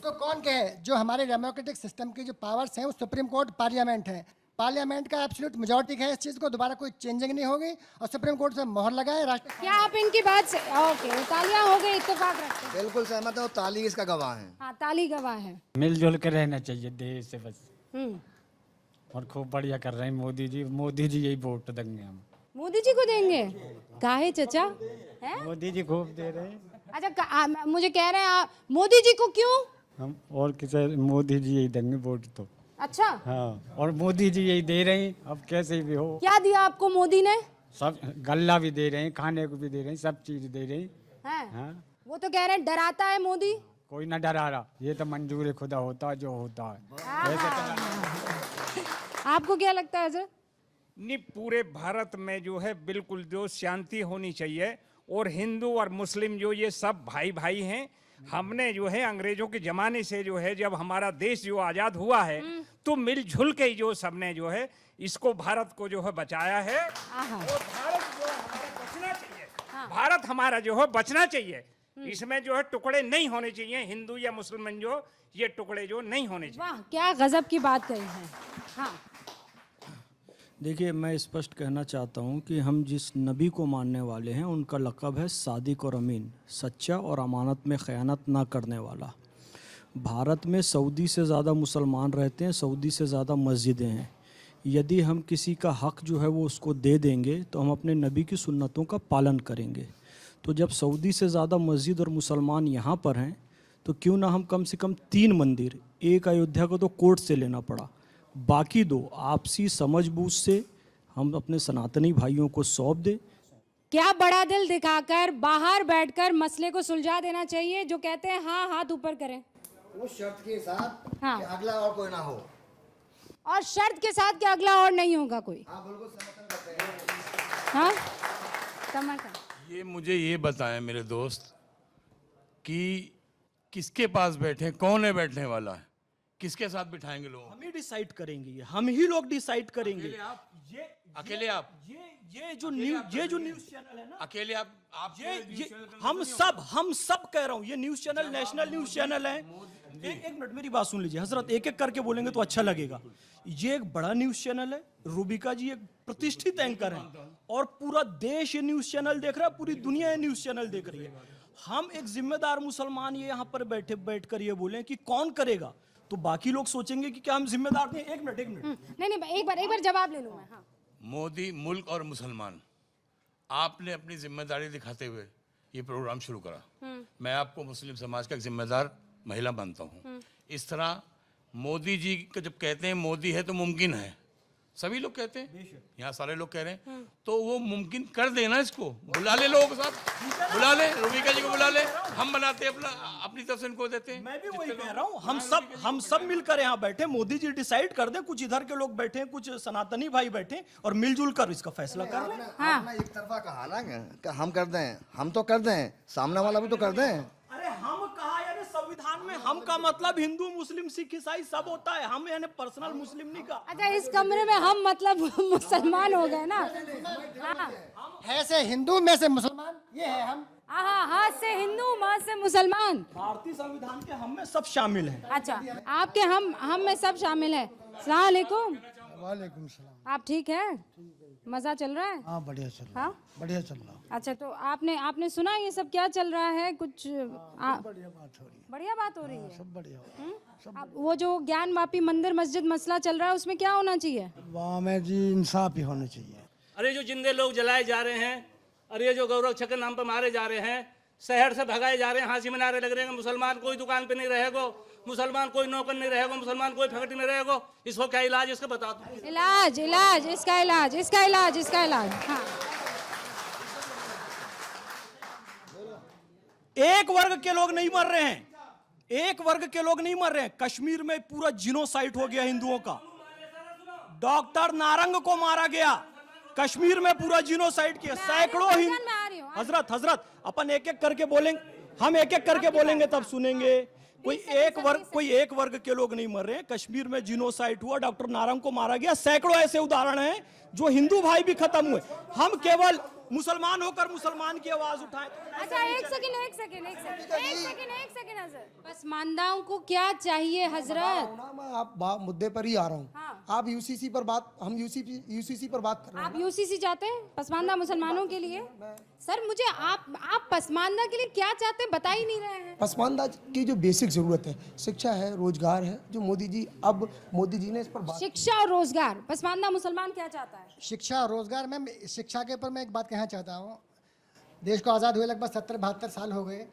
इसको कौन कहे? जो हमारे डेमोक्रेटिक सिस्टम की जो पावर्स हैं वो सुप्रीम कोर्ट पार्लियामेंट है। पार्लियामेंट का एब्सोल्यूट मेजॉरिटी है इस चीज को, दोबारा कोई चेंजिंग नहीं होगी और सुप्रीम कोर्ट से मोहर लगाए राष्ट्र। क्या आप इनकी बात से ओके, तालियां हो गई, इत्तेफाक रखते हैं। बिल्कुल सहमत है, ताली इसका गवाह है। हाँ, ताली गवाह है। मिलजुल के रहना चाहिए देश से बस। हम्म, और खूब बढ़िया कर रहे हैं मोदी जी। मोदी जी यही वोट देंगे हम। मोदी जी को देंगे? काहे चचा है? मोदी जी खूब दे रहे हैं अच्छा, मुझे कह रहे हैं आप मोदी जी को क्यों? हम, और किसे? मोदी जी यही देंगे वोट तो। अच्छा, हाँ, और मोदी जी यही दे रहे हैं। अब कैसे भी हो, क्या दिया आपको मोदी ने? सब गल्ला भी दे रहे हैं, खाने को भी दे रहे हैं, सब चीज दे रहे हैं। हैं? हाँ, वो तो कह रहे हैं डराता है मोदी। कोई ना डरा रहा, ये तो मंजूर खुदा होता है जो होता है। वैसे तो आपको क्या लगता है सर? नहीं, पूरे भारत में जो है बिल्कुल जो शांति होनी चाहिए, और हिंदू और मुस्लिम जो ये सब भाई भाई हैं। हमने जो है अंग्रेजों के जमाने से जो है, जब हमारा देश जो आजाद हुआ है, तो मिलजुल के जो सबने जो है इसको भारत को जो है बचाया है। और भारत जो है हमारा बचना चाहिए। भारत हमारा जो है बचना चाहिए। इसमें जो है टुकड़े नहीं होने चाहिए, हिंदू या मुसलमान जो ये टुकड़े जो नहीं होने चाहिए। वाह, क्या गजब की बात कही है। हाँ, देखिए, मैं स्पष्ट कहना चाहता हूं कि हम जिस नबी को मानने वाले हैं उनका लक़ब है सादिक और अमीन, सच्चा और अमानत में ख़यानत ना करने वाला। भारत में सऊदी से ज़्यादा मुसलमान रहते हैं, सऊदी से ज़्यादा मस्जिदें हैं। यदि हम किसी का हक़ जो है वो उसको दे देंगे तो हम अपने नबी की सुन्नतों का पालन करेंगे। तो जब सऊदी से ज़्यादा मस्जिद और मुसलमान यहाँ पर हैं तो क्यों ना हम कम से कम 3 मंदिर, एक अयोध्या को तो कोर्ट से लेना पड़ा, बाकी 2 आपसी समझबूझ से हम अपने सनातनी भाइयों को सौंप दें। क्या बड़ा दिल दिखाकर बाहर बैठकर मसले को सुलझा देना चाहिए। जो कहते हैं हाँ, हाथ ऊपर करें, उस शर्त के साथ हाँ, कि अगला और कोई ना हो। और शर्त के साथ कि अगला और नहीं होगा कोई। हाँ, बिल्कुल समर्थन करते हैं। हाँ, समर्थन। ये मुझे ये बताएं मेरे दोस्त कि किसके पास बैठे, कौन है बैठने वाला है, किसके साथ बिठाएंगे लोग? हम ही डिसाइड करेंगे, ये हम ही लोग डिसाइड करेंगे। अकेले आप ये जो न्यूज़ चैनल है ना, अकेले आप ये हम सब कह रहा हूँ, ये news channel national news channel है। एक मिनट मेरी बात सुन लीजिए हजरत, एक एक करके बोलेंगे तो अच्छा लगेगा। ये एक बड़ा न्यूज़ चैनल है, रूबिका जी एक प्रतिष्ठित एंकर हैं और पूरा देश ये न्यूज़ चैनल देख रहा है, पूरी दुनिया ये न्यूज़ चैनल देख रही है। हम एक जिम्मेदार मुसलमान ये यहाँ पर बैठकर ये बोलें कि कौन करेगा, तो बाकी लोग सोचेंगे कि क्या हम जिम्मेदार नहीं। एक मिनट नहीं, एक बार जवाब ले लूं मैं। हाँ, मोदी, मुल्क और मुसलमान, आपने अपनी जिम्मेदारी दिखाते हुए ये प्रोग्राम शुरू करा। मैं आपको मुस्लिम समाज का एक जिम्मेदार महिला मानता हूँ। इस तरह मोदी जी को जब कहते हैं मोदी है तो मुमकिन है, सभी लोग कहते हैं, यहाँ सारे लोग कह रहे हैं, तो वो मुमकिन कर देना। इसको बुला ले, लोगों के साथ बुला ले, रूबिका जी को बुला ले, हम बनाते हैं अपनी तरफ से इनको देते हैं। मैं भी वही कह रहा हूँ, हम सब मिलकर यहाँ बैठे, मोदी जी डिसाइड कर दें, कुछ इधर के लोग बैठे, कुछ सनातनी भाई बैठे और मिलजुल कर इसका फैसला कर लें। आपने एक तरफा कहा ना कि हम कर दें, हम तो कर दें, सामने वाला भी तो कर दें। अरे हम कहा यानी संविधान में हम का मतलब हिंदू, मुस्लिम, सिख, ईसाई सब होता है, हम यानी पर्सनल मुस्लिम नहीं का। अच्छा, इस कमरे में हम मतलब मुसलमान हो गए ना। हाँ, है से हिंदू में से मुसलमान, ये है हम। हाँ, हाथ से हिंदू, माँ से मुसलमान। भारतीय संविधान के हम में सब शामिल हैं। अच्छा, आपके हम में सब शामिल है। अस्सलाम वालेकुम। वालेकुम सलाम। आप ठीक है? मजा चल रहा है? हाँ, बढ़िया चल रहा। हाँ, बढ़िया चल रहा। अच्छा, तो आपने सुना ये सब क्या चल रहा है? कुछ बढ़िया बात हो रही है, बढ़िया बात हो रही है। सब बढ़िया। अब वो जो ज्ञान वापी मंदिर मस्जिद मसला चल रहा है उसमें क्या होना चाहिए? वहाँ में जी इंसाफ ही होना चाहिए। अरे जो जिंदे लोग जलाए जा रहे हैं, अरे जो गौरव छक के नाम पर मारे जा रहे हैं, शहर से भगाए जा रहे हैं, फांसी में नारे लग रहे हैं, मुसलमान कोई दुकान पे नहीं रहेगा, मुसलमान कोई नौकर नहीं रहेगा, मुसलमान कोई फैक्ट्री में रहेगा, इसको क्या इलाज इसका बता दो। इलाज इसका इलाज। हाँ, एक वर्ग के लोग नहीं मर रहे हैं, एक वर्ग के लोग नहीं मर रहे हैं। कश्मीर में पूरा जिनोसाइड हो गया हिंदुओं का, डॉक्टर नारंग को मारा गया, कश्मीर में पूरा जिनोसाइड किया, सैकड़ों हजरत अपन एक एक करके बोलेंगे, हम एक एक करके बोलेंगे तब सुनेंगे। कोई एक वर्ग के लोग नहीं मर रहे हैं, कश्मीर में जिनोसाइड हुआ, डॉक्टर नारंग को मारा गया, सैकड़ों ऐसे उदाहरण हैं जो हिंदू भाई भी खत्म हुए। हम केवल मुसलमान होकर मुसलमान की आवाज उठाएं। अच्छा एक सेकंड हजरत, पसमानदाओं को क्या चाहिए हजरत? मैं आप मुद्दे पर ही आ रहा हूँ। हाँ। आप यूसीसी पर बात, हम यूसीसी पर बात कर रहे हैं। आप यूसीसी चाहते हैं पसमानदा मुसलमानों के लिए? सर मुझे आप पसमानदा के लिए क्या चाहते हैं बता ही नहीं रहे हैं। पसमानदा की जो बेसिक जरूरत है, शिक्षा है, रोजगार है, जो मोदी जी ने इस पर बात। शिक्षा और रोजगार, पसमानदा मुसलमान क्या चाहता है? शिक्षा और रोजगार में शिक्षा के ऊपर मैं एक बात कहना चाहता हूँ। देश को आज़ाद हुए लगभग 70-72 साल हो गए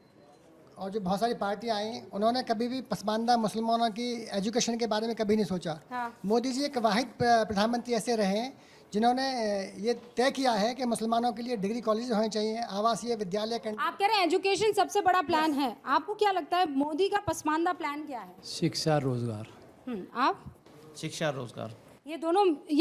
और जो बहुत सारी पार्टियां आई उन्होंने कभी भी पसमानदा मुसलमानों की एजुकेशन के बारे में कभी नहीं सोचा। हाँ। मोदी जी एक वाहिद प्रधानमंत्री ऐसे रहे हैं जिन्होंने ये तय किया है कि मुसलमानों के लिए डिग्री कॉलेज होने चाहिए, आवासीय विद्यालय। आप कह रहे हैं एजुकेशन सबसे बड़ा प्लान है, आपको क्या लगता है मोदी का पसमानदा प्लान क्या है? शिक्षा रोजगार। आप? शिक्षा रोजगार ये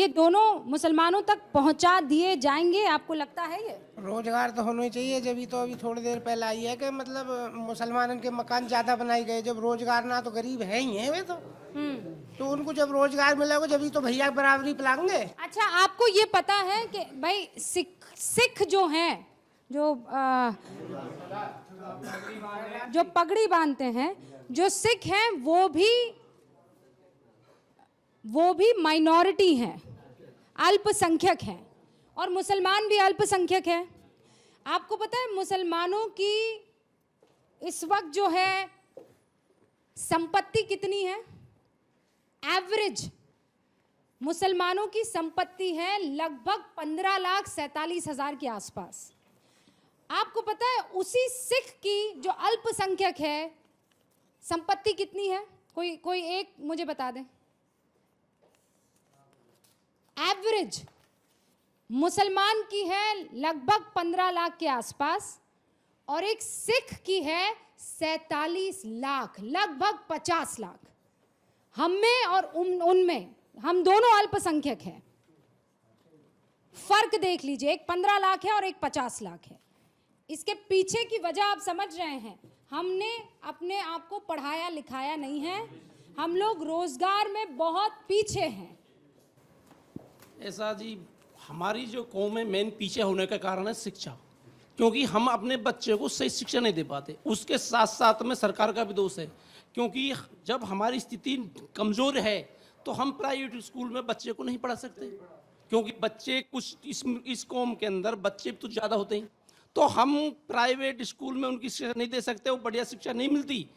दोनों मुसलमानों तक पहुंचा दिए जाएंगे, आपको लगता है? ये रोजगार तो होना ही चाहिए। जब तो अभी थोड़ी देर पहले आई है कि मतलब मुसलमानों के मकान ज्यादा बनाए गए। जब रोजगार ना तो गरीब है ही है वे तो उनको जब रोजगार मिलेगा जब तो भैया बराबरी पिलाएंगे। अच्छा आपको ये पता है कि भाई सिख जो हैं जो पगड़ी बांधते हैं, जो सिख हैं वो भी माइनॉरिटी हैं, अल्पसंख्यक हैं, और मुसलमान भी अल्पसंख्यक हैं। आपको पता है मुसलमानों की इस वक्त जो है संपत्ति कितनी है? एवरेज मुसलमानों की संपत्ति है लगभग 15,47,000 के आसपास। आपको पता है उसी सिख की जो अल्पसंख्यक है संपत्ति कितनी है? कोई एक मुझे बता दें। एवरेज मुसलमान की है लगभग 15 लाख के आसपास और एक सिख की है 47 लाख, लगभग 50 लाख। हम में और उनमें हम दोनों अल्पसंख्यक हैं। फर्क देख लीजिए, एक 15 लाख है और एक 50 लाख है। इसके पीछे की वजह आप समझ रहे हैं। हमने अपने आप को पढ़ाया लिखाया नहीं है, हम लोग रोजगार में बहुत पीछे हैं। ऐसा जी हमारी जो कौम में मेन पीछे होने का कारण है शिक्षा, क्योंकि हम अपने बच्चे को सही शिक्षा नहीं दे पाते। उसके साथ साथ में सरकार का भी दोष है, क्योंकि जब हमारी स्थिति कमज़ोर है तो हम प्राइवेट स्कूल में बच्चे को नहीं पढ़ा सकते, क्योंकि बच्चे कुछ इस कौम के अंदर बच्चे तो ज़्यादा होते हैं, तो हम प्राइवेट स्कूल में उनकी शिक्षा नहीं दे सकते, वो बढ़िया शिक्षा नहीं मिलती।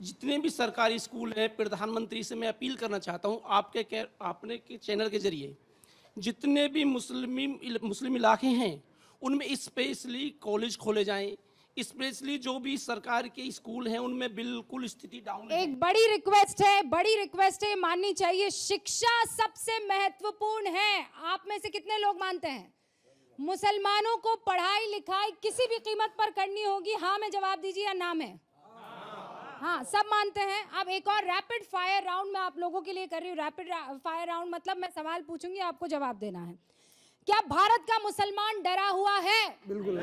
जितने भी सरकारी स्कूल हैं, प्रधानमंत्री से मैं अपील करना चाहता हूँ आपने के चैनल के जरिए जितने भी मुस्लिम इलाके हैं उनमें स्पेशली कॉलेज खोले जाएं, स्पेशली जो भी सरकार के स्कूल हैं उनमें बिल्कुल स्थिति डाउन है। एक बड़ी रिक्वेस्ट है, माननी चाहिए। शिक्षा सबसे महत्वपूर्ण है। आप में से कितने लोग मानते हैं मुसलमानों को पढ़ाई लिखाई किसी भी कीमत पर करनी होगी? हाँ में जवाब दीजिए या ना में? हाँ, सब मानते हैं। अब एक और रैपिड फायर राउंड मैं आप लोगों के लिए कर रही हूँ। रैपिड फायर राउंड मतलब मैं सवाल पूछूंगी, आपको जवाब देना है। क्या भारत का मुसलमान डरा हुआ है? बिल्कुल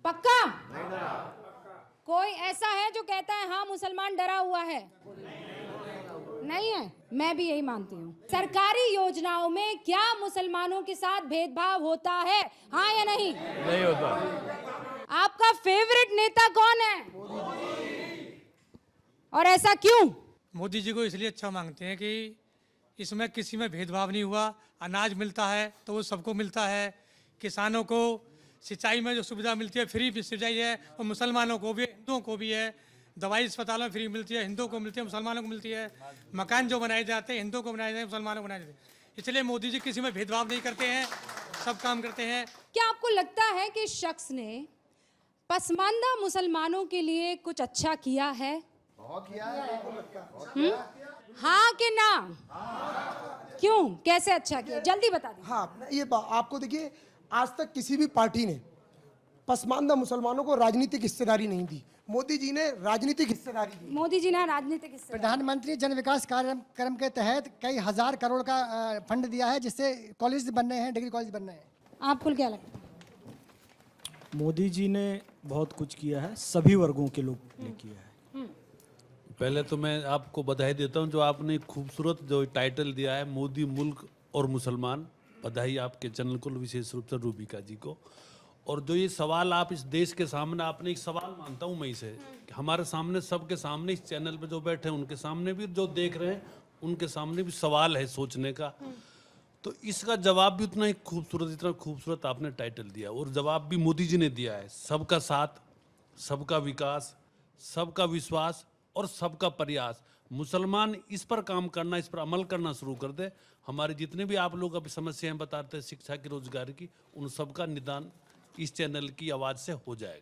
पक्का? कोई ऐसा है जो कहता है हाँ मुसलमान डरा हुआ है? नहीं है। मैं भी यही मानती हूँ। सरकारी योजनाओं में क्या मुसलमानों के साथ भेदभाव होता है? हाँ या नहीं? नहीं होता। आपका फेवरेट नेता कौन है और ऐसा क्यों? मोदी जी को इसलिए अच्छा मांगते हैं कि इसमें किसी में भेदभाव नहीं हुआ। अनाज मिलता है तो वो सबको मिलता है। किसानों को सिंचाई में जो सुविधा मिलती है फ्री सिंचाई है, और मुसलमानों को भी हिंदुओं को भी है। दवाई अस्पतालों में फ्री मिलती है, हिंदुओं को मिलती है, मुसलमानों को मिलती है। मकान जो बनाए जाते हैं हिंदुओं को बनाए जाते हैं, मुसलमानों को बनाए जाते हैं। इसलिए मोदी जी किसी में भेदभाव नहीं करते हैं, सब काम करते हैं। क्या आपको लगता है कि शख्स ने पसमानदा मुसलमानों के लिए कुछ अच्छा किया है? बहुत किया है। हाँ कि ना? क्यों, कैसे अच्छा किया, जल्दी बता दीजिए। हाँ, ये आपको देखिए, आज तक किसी भी पार्टी ने पसमानदा मुसलमानों को राजनीतिक हिस्सेदारी नहीं दी। मोदी जी ने राजनीतिक हिस्सेदारी दी। मोदी जी ने राजनीतिक हिस्सेदारी। प्रधानमंत्री जन विकास कार्यक्रम के तहत कई हजार करोड़ का फंड दिया है, जिससे कॉलेज बन रहे हैं, डिग्री कॉलेज बन रहे हैं। आपको क्या लगता है? मोदी जी ने बहुत कुछ किया है, सभी वर्गों के लोग ने किया है। पहले तो मैं आपको बधाई देता हूं जो आपने खूबसूरत जो टाइटल दिया है, मोदी मुल्क और मुसलमान। बधाई आपके चैनल को, विशेष रूप से रूबिका जी को। और जो ये सवाल आप इस देश के सामने, आपने एक सवाल मानता हूँ मैं इसे, कि हमारे सामने, सबके सामने, इस चैनल पे जो बैठे हैं उनके सामने भी, जो देख रहे हैं उनके सामने भी सवाल है सोचने का। तो इसका जवाब भी उतना ही खूबसूरत, इतना खूबसूरत आपने टाइटल दिया, और जवाब भी मोदी जी ने दिया है। सबका साथ, सबका विकास, सबका विश्वास और सबका प्रयास। मुसलमान इस पर काम करना, इस पर अमल करना शुरू कर दे, हमारे जितने भी आप लोग अभी समस्याएं बताते हैं शिक्षा की, रोजगार की, उन सबका निदान इस चैनल की आवाज़ से हो जाएगा।